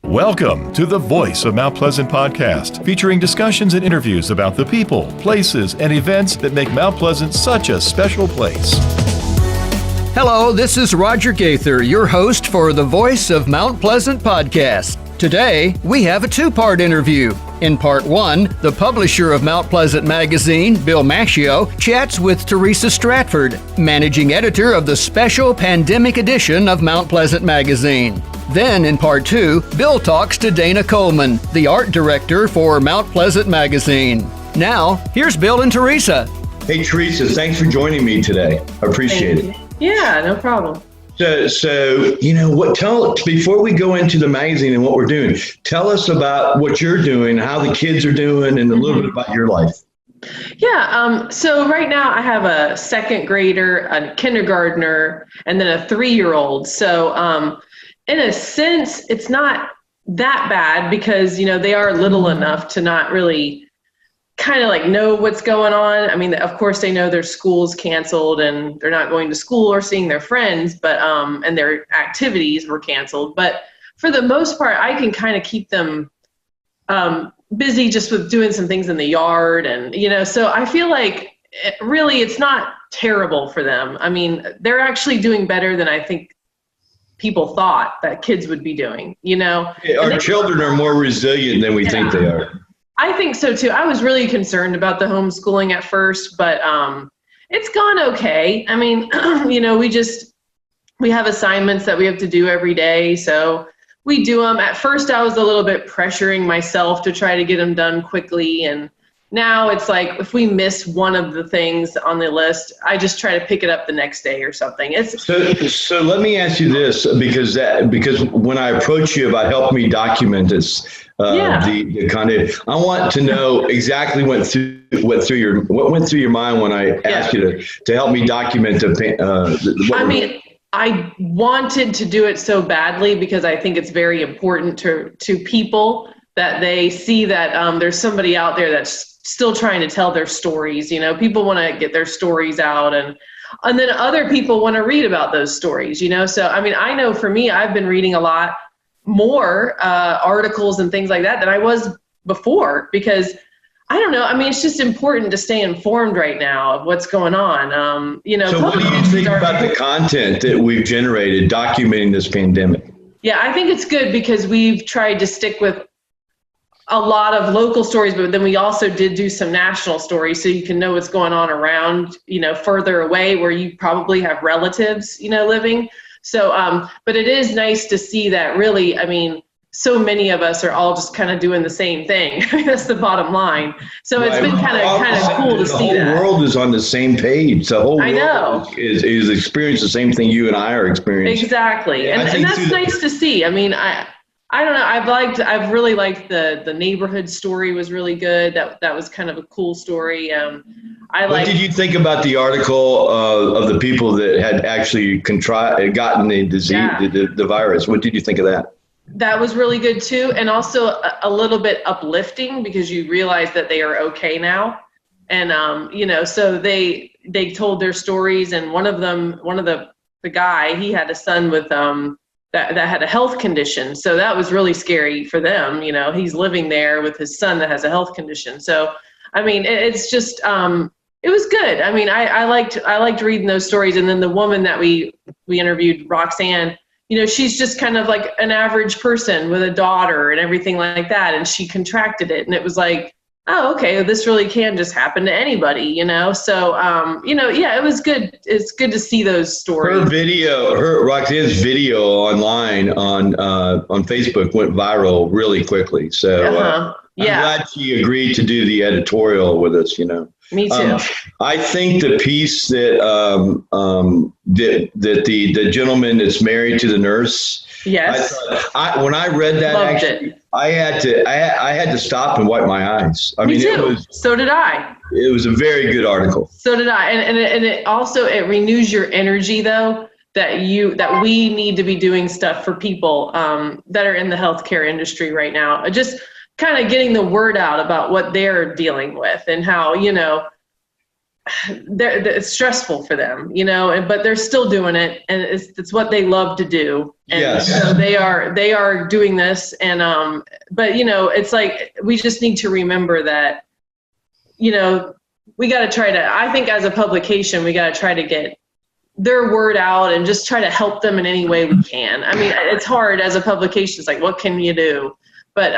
Welcome to the Voice of Mount Pleasant podcast, featuring discussions and interviews about the people, places, and events that make Mount Pleasant such a special place. Hello, this is Roger Gaither, your host for the Voice of Mount Pleasant podcast. Today, we have a two-part interview. In part one, the publisher of Mount Pleasant magazine, Bill Macchio, chats with Theresa Stratford, managing editor of the special pandemic edition of Mount Pleasant magazine. Then, in part two, Bill talks to Dana Coleman, the art director for Mount Pleasant magazine. Now, here's Bill and Theresa. Hey, Theresa, thanks for joining me today. I appreciate it. Yeah, no problem. So before we go into the magazine and what we're doing, tell us about what you're doing, how the kids are doing, and a little bit about your life. Yeah, so right now I have a second grader, a kindergartner, and then a 3-year-old. So in a sense, it's not that bad because, they are little enough to not really kind of like know what's going on. I mean, of course they know their school's canceled and they're not going to school or seeing their friends, but and their activities were canceled. But for the most part, I can kind of keep them busy just with doing some things in the yard. And, so I feel like it's not terrible for them. I mean, they're actually doing better than I think people thought that kids would be doing, Our children are more resilient than we think they are. I think so too. I was really concerned about the homeschooling at first, but it's gone okay. I mean, we have assignments that we have to do every day, so we do them. At first, I was a little bit pressuring myself to try to get them done quickly, and now it's like if we miss one of the things on the list, I just try to pick it up the next day or something. So let me ask you this, because when I approach you about helping me document this, the kind of, I want to know exactly what went through your mind when I asked you to help me document I wanted to do it so badly because I think it's very important to people that they see that there's somebody out there that's still trying to tell their stories. People want to get their stories out, and then other people want to read about those stories. So I know for me, I've been reading a lot more articles and things like that than I was before, because I don't know. I mean, it's just important to stay informed right now of what's going on. So what do you think about the content that we've generated documenting this pandemic? Yeah, I think it's good because we've tried to stick with a lot of local stories, but then we also did do some national stories so you can know what's going on around, further away where you probably have relatives, living. So, but it is nice to see that really, so many of us are all just kind of doing the same thing. That's the bottom line. So it's been kind of cool to see that. The whole world is on the same page. The whole world is experiencing the same thing you and I are experiencing. Exactly. And that's nice to see. I don't know. I've really liked the neighborhood story was really good. That was kind of a cool story. What did you think about the article of the people that had actually gotten the disease, the virus? What did you think of that? That was really good too, and also a little bit uplifting because you realize that they are okay now, and so they told their stories, and one of the guy, he had a son with that had a health condition, so that was really scary for them. He's living there with his son that has a health condition. So it's just it was good. I liked reading those stories, and then the woman that we interviewed, Roxanne. She's just kind of like an average person with a daughter and everything like that. And she contracted it. And it was like, oh, okay, this really can just happen to anybody, So, it was good. It's good to see those stories. Roxanne's video online on Facebook went viral really quickly. So I'm glad she agreed to do the editorial with us, Me too. I think the piece that the gentleman that's married to the nurse. Yes. When I read that, I had to stop and wipe my eyes. Me too. So did I. It was a very good article. So did I. And it also, it renews your energy though, that we need to be doing stuff for people that are in the healthcare industry right now. Just kind of getting the word out about what they're dealing with and how, it's stressful for them, but they're still doing it, and it's what they love to do. And yes. So they are doing this, and but it's like we just need to remember that, we got to try to. I think as a publication, we got to try to get their word out and just try to help them in any way we can. I mean, it's hard as a publication. It's like, what can you do? But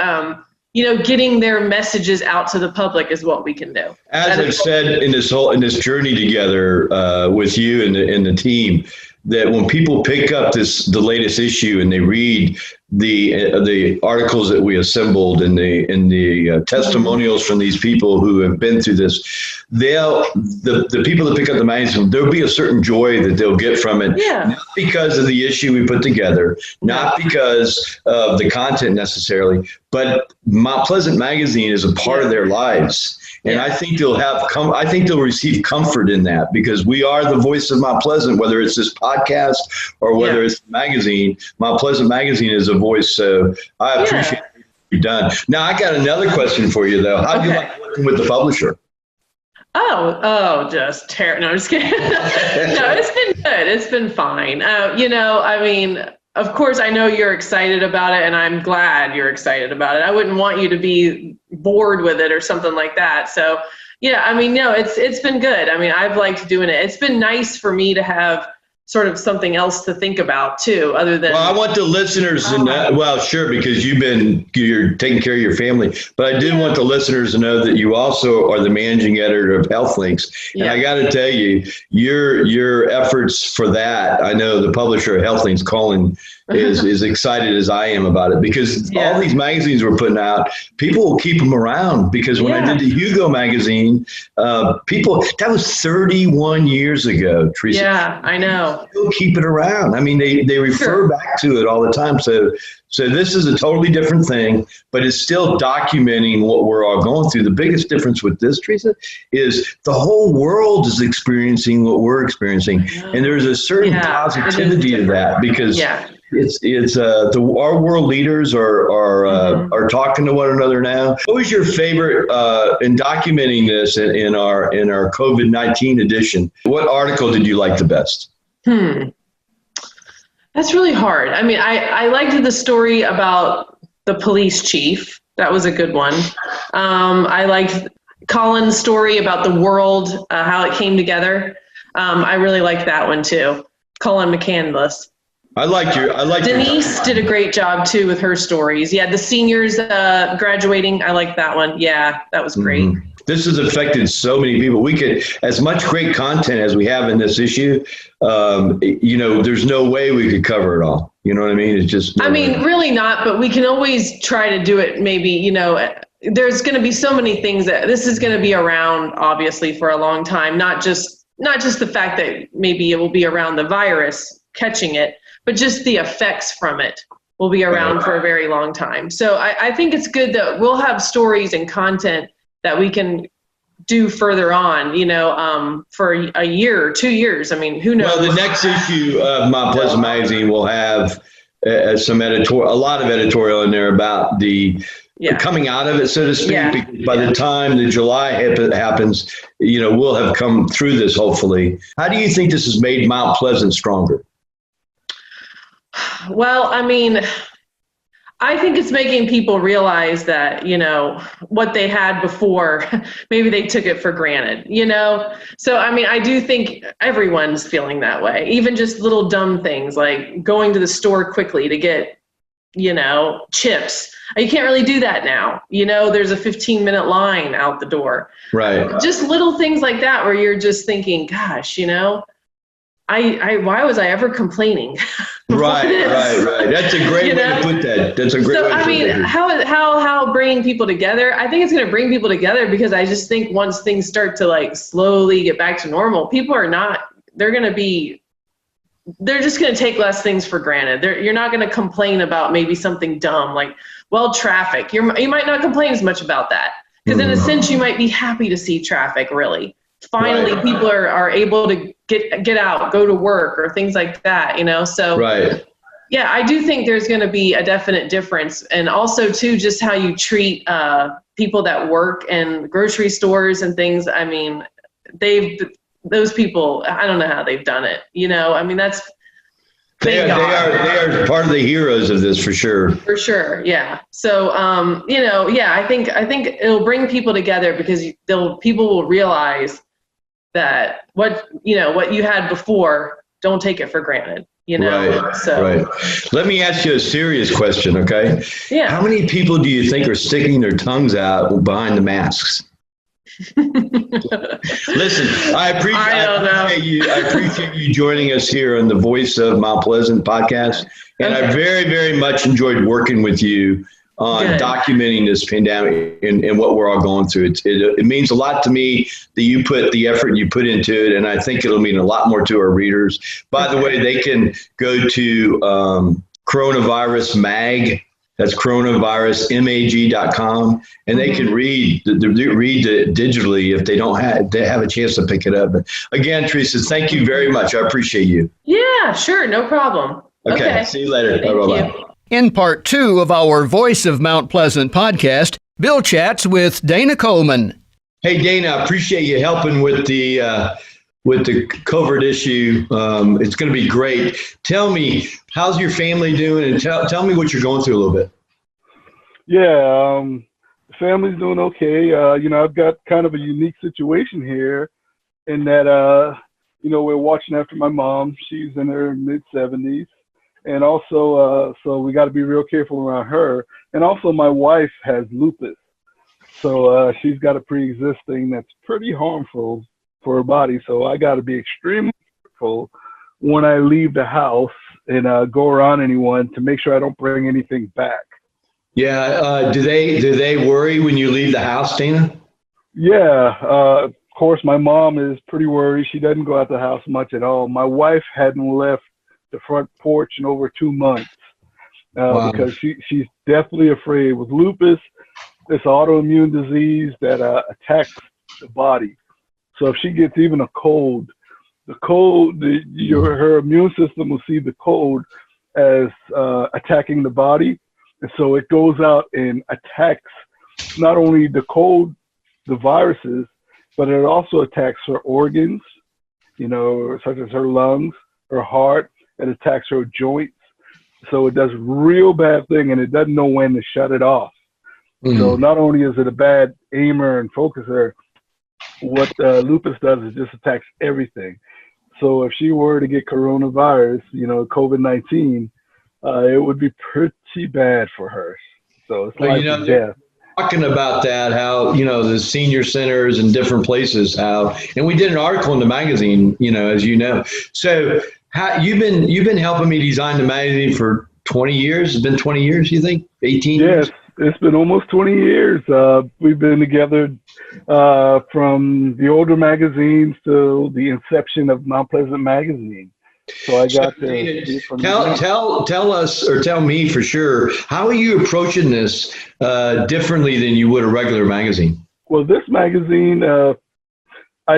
getting their messages out to the public is what we can do. As I've said in this journey together with you and the team, that when people pick up the latest issue and they read the articles that we assembled and the testimonials from these people who have been through this, the people that pick up the magazine, there'll be a certain joy that they'll get from it. Yeah. Not because of the issue we put together, not because of the content necessarily, but Mount Pleasant Magazine is a part of their lives. And I think they'll receive comfort in that, because we are the voice of Mount Pleasant, whether it's this podcast or whether it's the magazine. Mount Pleasant Magazine is a voice. So I appreciate what you've done. Now, I got another question for you, though. How do you like working with the publisher? Just terrible. No, I'm just kidding. No, it's been good. It's been fine. I mean, of course, I know you're excited about it, and I'm glad you're excited about it. I wouldn't want you to be bored with it or something like that. So, it's been good. I mean, I've liked doing it. It's been nice for me to have sort of something else to think about too, other than. Well, I want the listeners to know. Well, sure, because you're taking care of your family, but I did want the listeners to know that you also are the managing editor of HealthLinks, and I got to tell you, your efforts for that. I know the publisher of HealthLinks, Colin, is excited as I am about it, because all these magazines we're putting out, people will keep them around, because when I did the Hugo magazine, that was 31 years ago, Theresa. Yeah, I know. Still keep it around. I mean, they refer back to it all the time. So this is a totally different thing, but it's still documenting what we're all going through. The biggest difference with this, Theresa, is the whole world is experiencing what we're experiencing, and there's a certain positivity to that, because our world leaders are talking to one another now. What was your favorite in documenting this in our COVID-19 edition? What article did you like the best? That's really hard. I mean, I liked the story about the police chief. That was a good one. I liked Colin's story about the world, how it came together. I really liked that one too. Colin McCandless. I liked Denise did a great job too with her stories. Yeah, the seniors graduating. I liked that one. Yeah, that was great. Mm-hmm. This has affected so many people. We could, as much great content as we have in this issue, there's no way we could cover it all. You know what I mean? It's just. Really not. But we can always try to do it. Maybe, there's going to be so many things that this is going to be around, obviously, for a long time. Not just the fact that maybe it will be around the virus catching it, but just the effects from it will be around for a very long time. So I think it's good that we'll have stories and content that we can do further on, for a year or 2 years. I mean, who knows? Well, the next issue of Mount Pleasant Magazine will have a lot of editorial in there about the coming out of it, so to speak. Because by the time the July happens, we'll have come through this, hopefully. How do you think this has made Mount Pleasant stronger? Well, I think it's making people realize that, what they had before, maybe they took it for granted, So, I do think everyone's feeling that way. Even just little dumb things like going to the store quickly to get, chips. You can't really do that now. There's a 15-minute line out the door. Right. Just little things like that where you're just thinking, gosh, why was I ever complaining? Right. That's a great way to put that. That's a great way to put that. How bringing people together? I think it's going to bring people together, because I just think once things start to slowly get back to normal, people are not. They're just going to take less things for granted. You're not going to complain about maybe something dumb like, traffic. You might not complain as much about that, because in a sense you might be happy to see traffic. Really, finally, people are able to get out, go to work, or things like that, So I do think there's going to be a definite difference, and also too, just how you treat people that work in grocery stores and things. those people, I don't know how they've done it. I mean, they are part of the heroes of this for sure. For sure, yeah. So, I think it'll bring people together because people will realize that what you had before, don't take it for granted. Right. So right. Let me ask you a serious question, okay? Yeah. How many people do you think are sticking their tongues out behind the masks? Listen, I appreciate you joining us here on the Voice of Mount Pleasant podcast. And I very, very much enjoyed working with you on documenting this pandemic and what we're all going through. It means a lot to me that you put the effort you put into it, and I think it'll mean a lot more to our readers. By the way, they can go to Coronavirus Mag. That's coronavirusmag.com, and they can read it digitally if they have a chance to pick it up. But again, Theresa, thank you very much. I appreciate you. Yeah, sure, no problem. Okay. See you later. Bye-bye. In part 2 of our Voice of Mount Pleasant podcast, Bill chats with Dana Coleman. Hey, Dana, I appreciate you helping with the COVID issue. It's going to be great. Tell me, how's your family doing? And tell me what you're going through a little bit. Yeah, the family's doing okay. I've got kind of a unique situation here in that, we're watching after my mom. She's in her mid-70s. And also, so we got to be real careful around her. And also my wife has lupus. So she's got a pre-existing that's pretty harmful for her body. So I got to be extremely careful when I leave the house and go around anyone to make sure I don't bring anything back. Yeah. Do they worry when you leave the house, Dana? Yeah. Of course, my mom is pretty worried. She doesn't go out the house much at all. My wife hadn't left the front porch in over 2 months because she's definitely afraid. With lupus, it's autoimmune disease that attacks the body. So if she gets even a cold, her immune system will see the cold as attacking the body. And so it goes out and attacks not only the cold, the viruses, but it also attacks her organs, such as her lungs, her heart. It attacks her joints. So it does real bad thing, and it doesn't know when to shut it off. So not only is it a bad aimer and focuser, what lupus does is just attacks everything. So if she were to get coronavirus, COVID-19, it would be pretty bad for her. So it's like death. Talking about that, how the senior centers and different places, and we did an article in the magazine, as you know. So you've been helping me design the magazine for 20 years. It's been 20 years, you think? 18 years? Yes, it's been almost 20 years. We've been together from the older magazines to the inception of Mount Pleasant Magazine. So I got to tell us, or tell me for sure, how are you approaching this differently than you would a regular magazine? Well, this magazine, I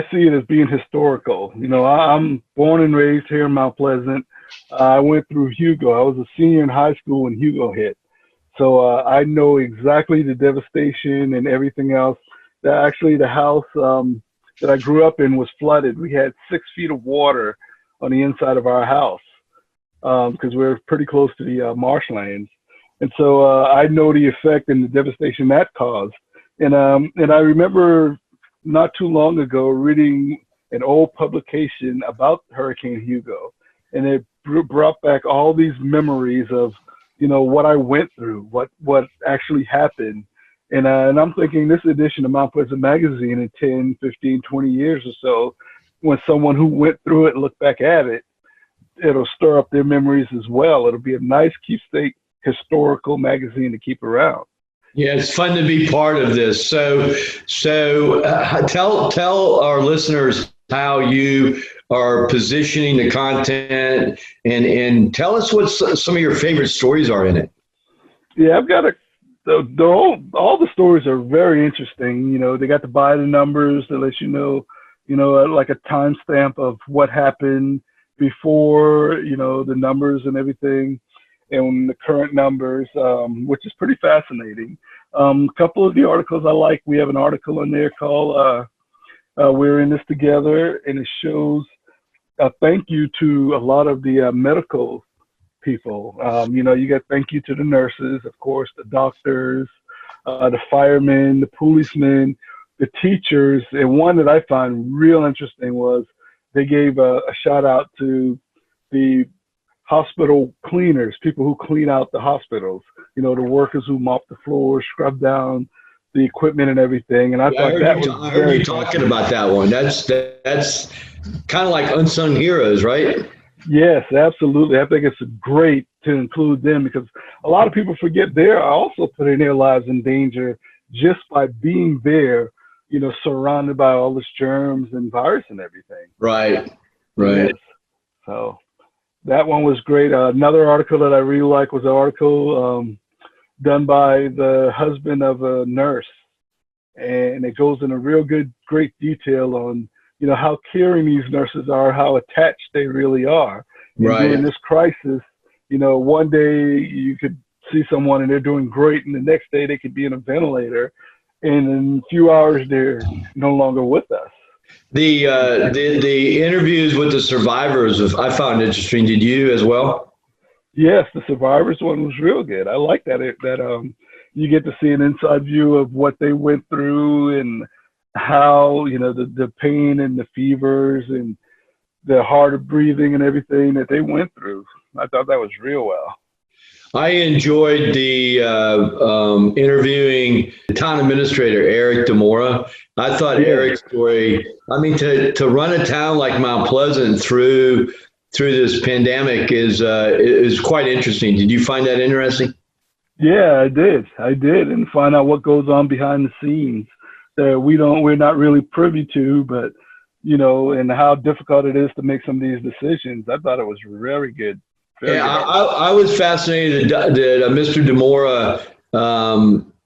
see it as being historical. I'm born and raised here in Mount Pleasant. I went through Hugo. I was a senior in high school when Hugo hit. So I know exactly the devastation and everything else. Actually, the house that I grew up in was flooded. We had 6 feet of water on the inside of our house because we're pretty close to the marshlands. And so I know the effect and the devastation that caused. And I remember not too long ago reading an old publication about Hurricane Hugo, and it brought back all these memories of what I went through, what actually happened. And I'm thinking this edition of Mount Pleasant Magazine in 10, 15, 20 years or so, when someone who went through it look back at it, it'll stir up their memories as well. It'll be a nice keepsake historical magazine to keep around. Yeah, it's fun to be part of this. So tell our listeners how you are positioning the content, and tell us what some of your favorite stories are in it. Yeah, I've got all the stories are very interesting. They got the by the numbers that let you know, like a timestamp of what happened before, the numbers and everything, and the current numbers, which is pretty fascinating. A couple of the articles I like, we have an article in there called we're in this together, and it shows a thank you to a lot of the medical people. You got thank you to the nurses, of course, the doctors, the firemen, the policemen, the teachers. And one that I found real interesting was they gave a shout out to the hospital cleaners, people who clean out the hospitals, the workers who mop the floors, scrub down the equipment and everything. And I heard you talking about that one. That's kind of like unsung heroes, right? Yes, absolutely. I think it's great to include them because a lot of people forget they're also putting their lives in danger just by being there, surrounded by all this germs and virus and everything. Right. Yes. So that one was great. Another article that I really like was an article done by the husband of a nurse. And it goes into great detail on, how caring these nurses are, how attached they really are. And during this crisis, one day you could see someone and they're doing great, and the next day they could be in a ventilator, and in a few hours they're no longer with us. The interviews with the survivors, I found interesting. Did you as well? Yes, the survivors one was real good. I like that you get to see an inside view of what they went through and how, the pain and the fevers and the hard breathing and everything that they went through. I thought that was real well. I enjoyed the interviewing the town administrator, Eric DeMora. I thought Eric's story, to run a town like Mount Pleasant through this pandemic is quite interesting. Did you find that interesting? Yeah, I did, and find out what goes on behind the scenes that we're not really privy to, but and how difficult it is to make some of these decisions. I thought it was very good. I was fascinated that Mr. DeMora,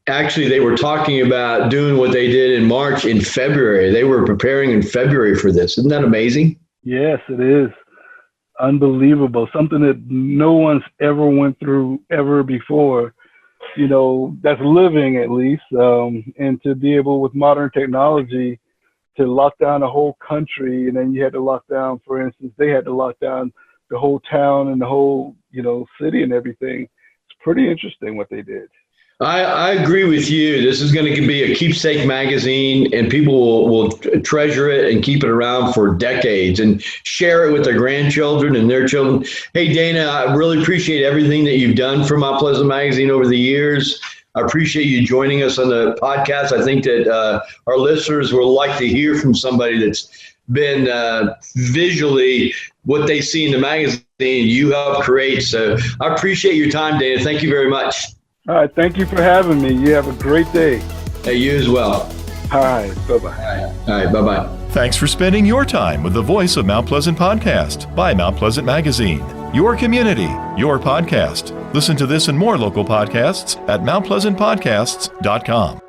actually they were talking about doing what they did in March in February. They were preparing in February for this. Isn't that amazing? Yes, it is. Unbelievable. Something that no one's ever went through ever before, that's living at least. And to be able with modern technology to lock down a whole country, and then you had to lock down, for instance, they had to lock down the whole town and the whole, city and everything. It's pretty interesting what they did. I agree with you. This is going to be a keepsake magazine, and people will treasure it and keep it around for decades and share it with their grandchildren and their children. Hey, Dana, I really appreciate everything that you've done for Mount Pleasant Magazine over the years. I appreciate you joining us on the podcast. I think that our listeners will like to hear from somebody that's been visually what they see in the magazine you help create. So I appreciate your time, Dana. Thank you very much. All right. Thank you for having me. You have a great day. Hey, you as well. All right. Bye-bye. All right. Bye-bye. Thanks for spending your time with the Voice of Mount Pleasant podcast by Mount Pleasant Magazine. Your community, your podcast. Listen to this and more local podcasts at mountpleasantpodcasts.com.